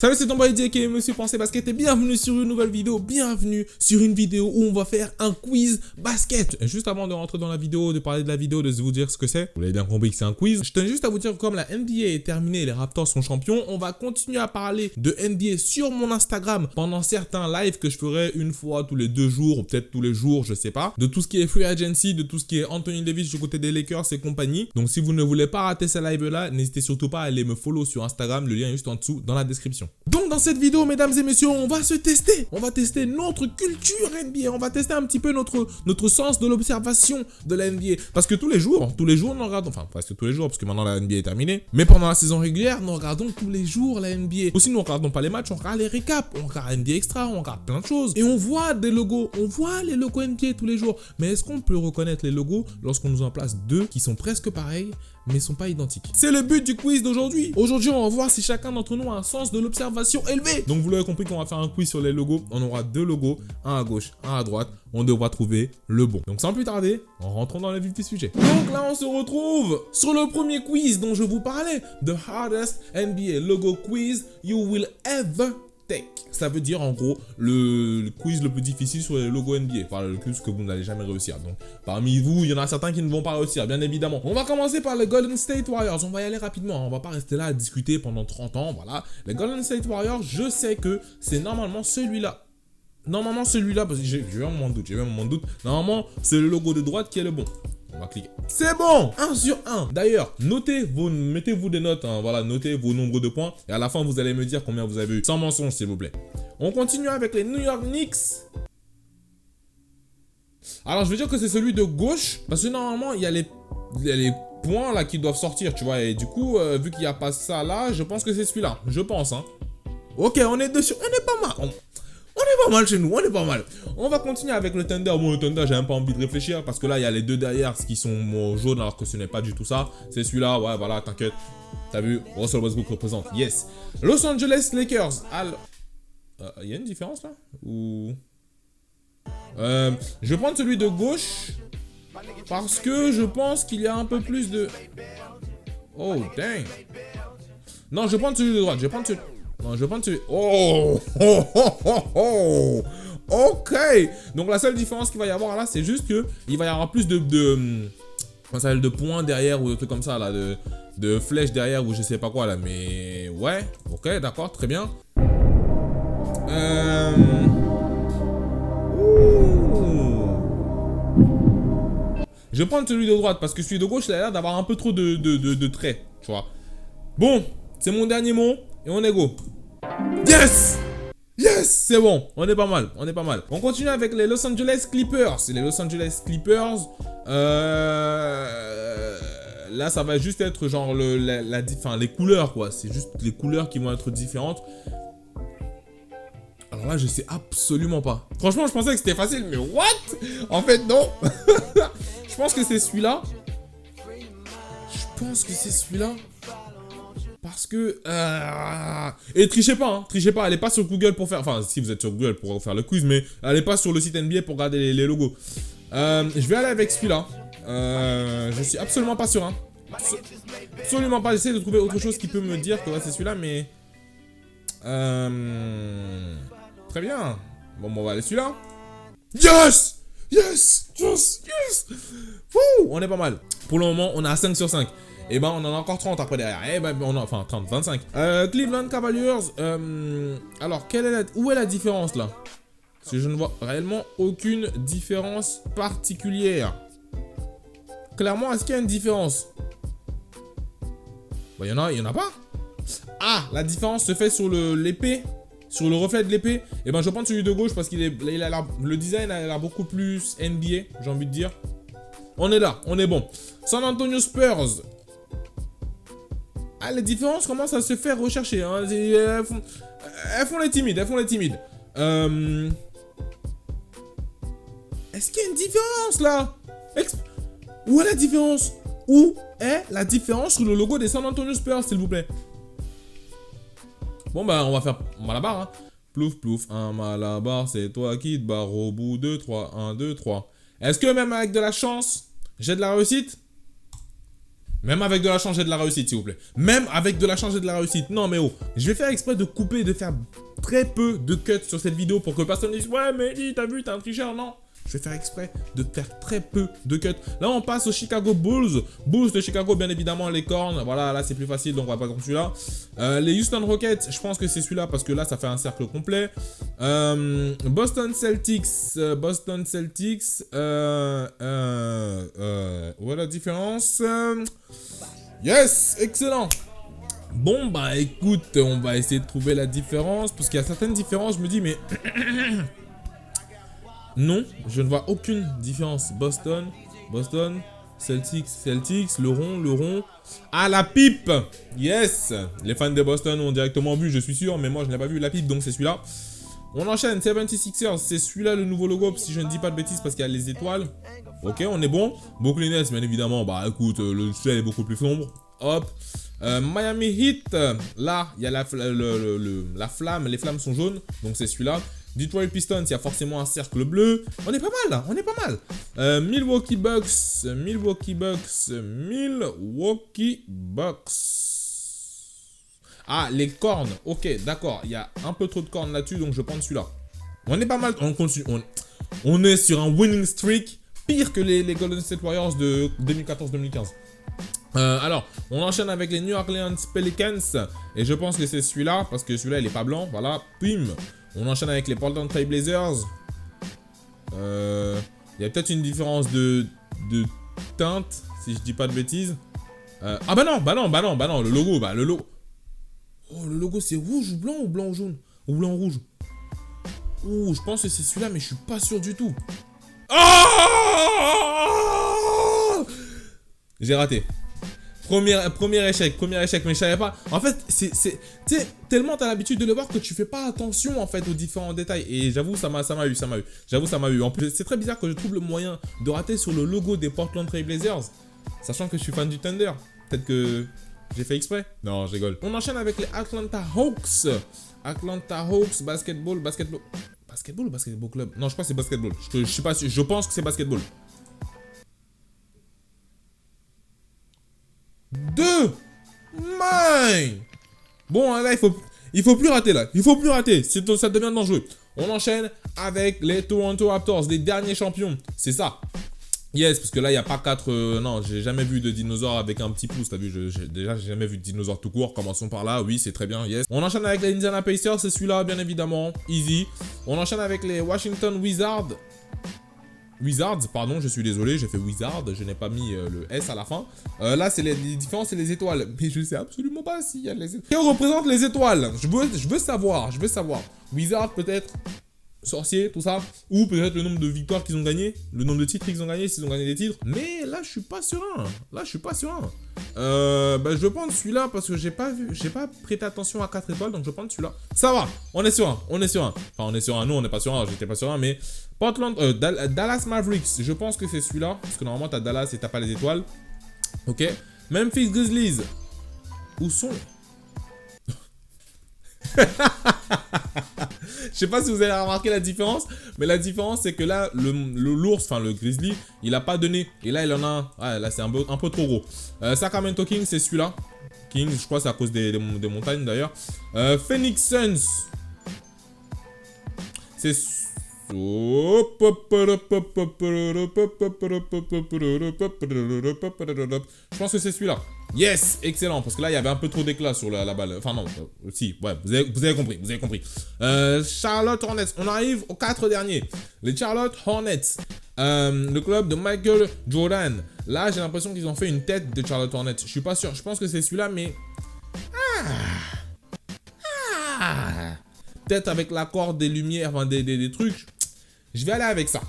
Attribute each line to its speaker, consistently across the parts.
Speaker 1: Salut, c'est ton boy JK, Monsieur Pensée Basket, et bienvenue sur une nouvelle vidéo, bienvenue sur une vidéo où on va faire un quiz basket. Juste avant de rentrer dans la vidéo, de parler de la vidéo, de vous dire ce que c'est, vous l'avez bien compris que c'est un quiz. Je tenais juste à vous dire que comme la NBA est terminée et les Raptors sont champions, on va continuer à parler de NBA sur mon Instagram pendant certains lives que je ferai une fois tous les 2 jours, ou peut-être tous les jours, je sais pas. De tout ce qui est free agency, de tout ce qui est Anthony Davis du côté des Lakers et compagnie. Donc si vous ne voulez pas rater ces lives-là, n'hésitez surtout pas à aller me follow sur Instagram, le lien est juste en dessous dans la description. Donc dans cette vidéo, mesdames et messieurs, on va se tester. On va tester notre culture NBA. On va tester un petit peu notre sens de l'observation de la NBA. Parce que tous les jours, nous regardons, enfin presque tous les jours, parce que maintenant la NBA est terminée. Mais pendant la saison régulière, nous regardons tous les jours la NBA. Aussi, nous ne regardons pas les matchs, on regarde les récaps, on regarde NBA Extra, on regarde plein de choses. Et on voit des logos, on voit les logos NBA tous les jours. Mais est-ce qu'on peut reconnaître les logos lorsqu'on nous en place deux qui sont presque pareils mais sont pas identiques? C'est le but du quiz d'aujourd'hui. Aujourd'hui, on va voir si chacun d'entre nous a un sens de l'observation élevé. Donc vous l'avez compris qu'on va faire un quiz sur les logos. On aura 2 logos, un à gauche, un à droite. On devra trouver le bon. Donc sans plus tarder, en rentrant dans le vif du sujet. Donc là, on se retrouve sur le premier quiz dont je vous parlais. The hardest NBA logo quiz you will ever take. Ça veut dire en gros le quiz le plus difficile sur les logos NBA. Enfin, le quiz que vous n'allez jamais réussir. Donc parmi vous, il y en a certains qui ne vont pas réussir, bien évidemment. On va commencer par les Golden State Warriors. On va y aller rapidement. On va pas rester là à discuter pendant 30 ans. Voilà. Les Golden State Warriors, je sais que c'est normalement celui-là. Normalement celui-là, parce que j'ai eu un moment de doute. Normalement, c'est le logo de droite qui est le bon. On va cliquer. C'est bon! 1 sur 1. D'ailleurs, mettez-vous des notes, hein, voilà, notez vos nombres de points. Et à la fin, vous allez me dire combien vous avez eu. Sans mensonge, s'il vous plaît. On continue avec les New York Knicks. Alors, je veux dire que c'est celui de gauche. Parce que normalement, il y a les points là qui doivent sortir, tu vois. Et du coup, vu qu'il n'y a pas ça là, je pense que c'est celui-là. Je pense, hein. Ok, on est dessus. On est pas mal. On est pas mal chez nous, on est pas mal. On va continuer avec le Thunder. Bon, le Thunder, j'ai même pas envie de réfléchir parce que là, il y a les deux derrière qui sont jaunes alors que ce n'est pas du tout ça. C'est celui-là, ouais, voilà, t'inquiète. T'as vu, Russell Westbrook représente, yes. Los Angeles Lakers. Il y a une différence là? Ou... je vais prendre celui de gauche parce que je pense qu'il y a un peu plus de... Oh, dang. Non, je vais prendre celui de droite, Non, je vais prendre celui... Oh, oh, oh, oh, oh. Ok. Donc la seule différence qu'il va y avoir là, c'est juste que il va y avoir plus de points derrière ou de trucs comme ça là, de flèches derrière ou je sais pas quoi là. Mais ouais, ok, d'accord, très bien. Je vais prendre celui de droite parce que celui de gauche, il a l'air d'avoir un peu trop de traits, tu vois. Bon, c'est mon dernier mot et on est go. Yes! Yes! C'est bon, on est pas mal, On continue avec les Los Angeles Clippers. Les Los Angeles Clippers, là, ça va juste être genre les couleurs, quoi. C'est juste les couleurs qui vont être différentes. Alors là, je sais absolument pas. Franchement, je pensais que c'était facile, mais what? En fait, non. Je pense que c'est celui-là. Parce que... Et trichez pas, allez pas sur Google pour faire... Enfin, si vous êtes sur Google pour faire le quiz, mais allez pas sur le site NBA pour regarder les logos. Je vais aller avec celui-là. Je suis absolument pas sûr, hein. Absolument pas, j'essaie de trouver autre chose qui peut me dire que ouais, c'est celui-là, mais... Très bien. Bon, on va aller celui-là. Yes! Yes! Yes! Yes! Wouh! On est pas mal. Pour le moment, on a 5 sur 5. Et ben on en a encore 30 après derrière. Et ben on a, enfin 30, 25. Cleveland Cavaliers. Alors où est la différence là? Parce que je ne vois réellement aucune différence particulière. Clairement, est-ce qu'il y a une différence? Bah, il y en a pas. Ah, la différence se fait sur l'épée. Sur le reflet de l'épée. Et ben je vais prendre celui de gauche parce qu'il a l'air, le design a l'air beaucoup plus NBA, j'ai envie de dire. On est là, on est bon. San Antonio Spurs. Ah, les différences commencent à se faire rechercher. Hein. Elles font les timides, Est-ce qu'il y a une différence là? Où est la différence? Où est la différence sur le logo des San Antonio Spurs, s'il vous plaît? Bon, bah, on va faire Malabar. Hein. Plouf, plouf, un Malabar, c'est toi qui te barre au bout. 2, 3, 1, 2, 3. Est-ce que même avec de la chance, j'ai de la réussite? Même avec de la chance et de la réussite, s'il vous plaît. Même avec de la chance et de la réussite. Non, mais oh, je vais faire exprès de couper, de faire très peu de cuts sur cette vidéo pour que personne dise « Ouais, mais dis, t'as vu, t'es un tricheur ». Non. Je vais faire exprès de faire très peu de cuts. Là, on passe aux Chicago Bulls. Bulls de Chicago, bien évidemment, les cornes. Voilà, là, c'est plus facile, donc on va pas prendre celui-là. Les Houston Rockets, je pense que c'est celui-là parce que là, ça fait un cercle complet. Boston Celtics. Boston Celtics. Voilà la différence. Yes, excellent. Bon, bah écoute, on va essayer de trouver la différence. Parce qu'il y a certaines différences, je me dis, mais... Non, je ne vois aucune différence. Boston, Celtics, le rond. Ah, la pipe. Yes. Les fans de Boston ont directement vu, je suis sûr, mais moi je n'ai pas vu la pipe, donc c'est celui-là. On enchaîne, 76ers, c'est celui-là le nouveau logo, si je ne dis pas de bêtises, parce qu'il y a les étoiles. Ok, on est bon. Brooklyn Nets, bien évidemment, bah écoute, le ciel est beaucoup plus sombre. Hop. Miami Heat, là, il y a la flamme, les flammes sont jaunes, donc c'est celui-là. Detroit Pistons, il y a forcément un cercle bleu. On est pas mal là, on est pas mal. Milwaukee Bucks. Ah, les cornes. Ok, d'accord. Il y a un peu trop de cornes là-dessus, donc je prends celui-là. On est pas mal. On est sur un winning streak. Pire que les Golden State Warriors de 2014-2015. Alors, on enchaîne avec les New Orleans Pelicans. Et je pense que c'est celui-là, parce que celui-là, il est pas blanc. Voilà, pim. On enchaîne avec les Portland Trail Blazers. Il y a peut-être une différence de teinte, si je dis pas de bêtises. Ah bah non, le logo, Oh, le logo c'est rouge ou blanc ou jaune? Ou blanc ou rouge? Oh, je pense que c'est celui-là, mais je suis pas sûr du tout. Oh, j'ai raté. Premier échec, mais je savais pas. En fait, tu sais, tellement t'as l'habitude de le voir que tu fais pas attention en fait aux différents détails. Et j'avoue, ça m'a eu. J'avoue, ça m'a eu. En plus, c'est très bizarre que je trouve le moyen de rater sur le logo des Portland Trail Blazers, sachant que je suis fan du Thunder. Peut-être que j'ai fait exprès. Non, je rigole. On enchaîne avec les Atlanta Hawks. Basketball ou basketball club? Non, je crois que c'est basketball. Je suis pas sûr. Je pense que c'est basketball. 2. Mine. Bon, là, il faut plus rater, là. Ça devient dangereux. On enchaîne avec les Toronto Raptors, les derniers champions. C'est ça. Yes, parce que là, il n'y a pas 4... non, j'ai jamais vu de dinosaure avec un petit pouce. T'as vu, déjà, j'ai jamais vu de dinosaure tout court. Commençons par là. Oui, c'est très bien, yes. On enchaîne avec les Indiana Pacers. C'est celui-là, bien évidemment. Easy. On enchaîne avec les Washington Wizards, pardon, je suis désolé, j'ai fait Wizard, je n'ai pas mis le S à la fin. Là, c'est les différences, c'est les étoiles. Mais je sais absolument pas s'il y a les étoiles. Qui représente les étoiles? Je veux savoir. Wizard, peut-être. Sorcier, tout ça. Ou peut-être le nombre de victoires qu'ils ont gagné. Le nombre de titres qu'ils ont gagné, s'ils ont gagné des titres. Mais là, je suis pas serein. Je vais prendre celui-là parce que j'ai pas prêté attention à 4 étoiles, donc je vais prendre celui-là. Ça va, on est sur un. Enfin, on est sur un, nous on n'est pas sur un, j'étais pas sur un, mais Dallas Mavericks, je pense que c'est celui-là, parce que normalement t'as Dallas et t'as pas les étoiles. Ok. Memphis Grizzlies. Où sont? Je sais pas si vous avez remarqué la différence, mais la différence c'est que là, l'ours, enfin le grizzly, il a pas de nez. Et là, il en a un. Ouais, là, c'est un peu trop gros. Sacramento Kings, c'est celui-là. Kings, je crois, c'est à cause des montagnes d'ailleurs. Phoenix Suns. C'est... Je pense que c'est celui-là. Yes, excellent, parce que là il y avait un peu trop d'éclat sur la balle. Enfin non, si, ouais, vous avez compris. Charlotte Hornets, on arrive aux 4 derniers. Les Charlotte Hornets, le club de Michael Jordan. Là j'ai l'impression qu'ils ont fait une tête de Charlotte Hornets. Je suis pas sûr, je pense que c'est celui-là, mais... Peut-être avec l'accord des lumières, enfin des trucs. Je vais aller avec ça.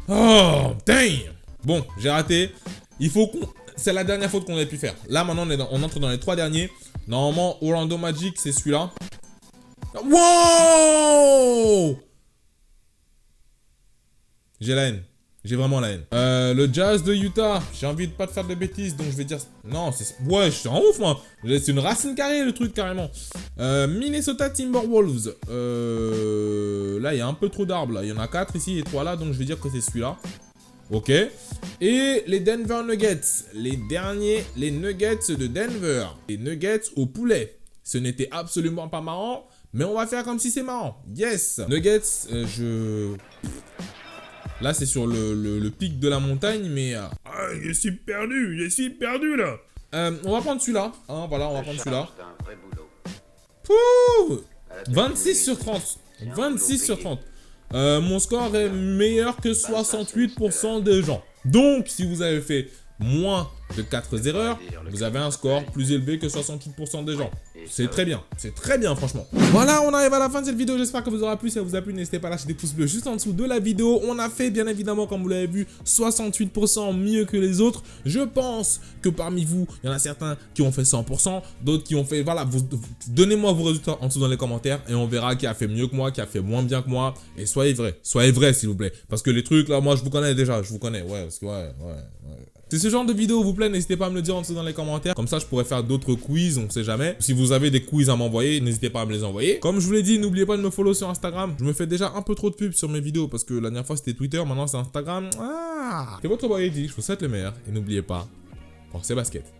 Speaker 1: Oh, damn. Bon, j'ai raté. Il faut qu'on... C'est la dernière faute qu'on ait pu faire. Là, maintenant, on entre dans les 3 derniers. Normalement, Orlando Magic, c'est celui-là. Wow! J'ai la haine. J'ai vraiment la haine. Le Jazz de Utah. J'ai envie de pas te faire de bêtises, donc je vais dire... Non, c'est... Ouais, je suis en ouf, moi. C'est une racine carrée, le truc, carrément. Minnesota Timberwolves. Là, il y a un peu trop d'arbres, là. Il y en a 4 ici et 3 là, donc je vais dire que c'est celui-là. Ok. Et les Denver Nuggets. Les derniers, les Nuggets de Denver. Les Nuggets au poulet. Ce n'était absolument pas marrant, mais on va faire comme si c'est marrant. Yes. Nuggets, là, c'est sur le pic de la montagne, mais... je suis perdu là. On va prendre celui-là. Hein, voilà, on va prendre celui-là. Pouh, 26 sur 30. 26 sur 30. Mon score est meilleur que 68% des gens. Donc, si vous avez fait moins de 4 erreurs, vous avez un score plus élevé que 68% des gens. C'est très bien franchement. Voilà, on arrive à la fin de cette vidéo, j'espère que vous aura plu. Si ça vous a plu, n'hésitez pas à lâcher des pouces bleus juste en dessous de la vidéo. On a fait bien évidemment, comme vous l'avez vu, 68% mieux que les autres. Je pense que parmi vous, il y en a certains qui ont fait 100%, d'autres qui ont fait, voilà, donnez-moi vos résultats en dessous dans les commentaires et on verra qui a fait mieux que moi, qui a fait moins bien que moi. Et soyez vrai s'il vous plaît. Parce que les trucs là, moi je vous connais déjà, ouais, parce que ouais. Si ce genre de vidéo vous plaît, n'hésitez pas à me le dire en dessous dans les commentaires. Comme ça, je pourrais faire d'autres quiz, on sait jamais. Si vous avez des quiz à m'envoyer, n'hésitez pas à me les envoyer. Comme je vous l'ai dit, n'oubliez pas de me follow sur Instagram. Je me fais déjà un peu trop de pub sur mes vidéos parce que la dernière fois c'était Twitter, maintenant c'est Instagram. C'est votre boy Eddie, je vous souhaite le meilleur. Et n'oubliez pas, pensez basket.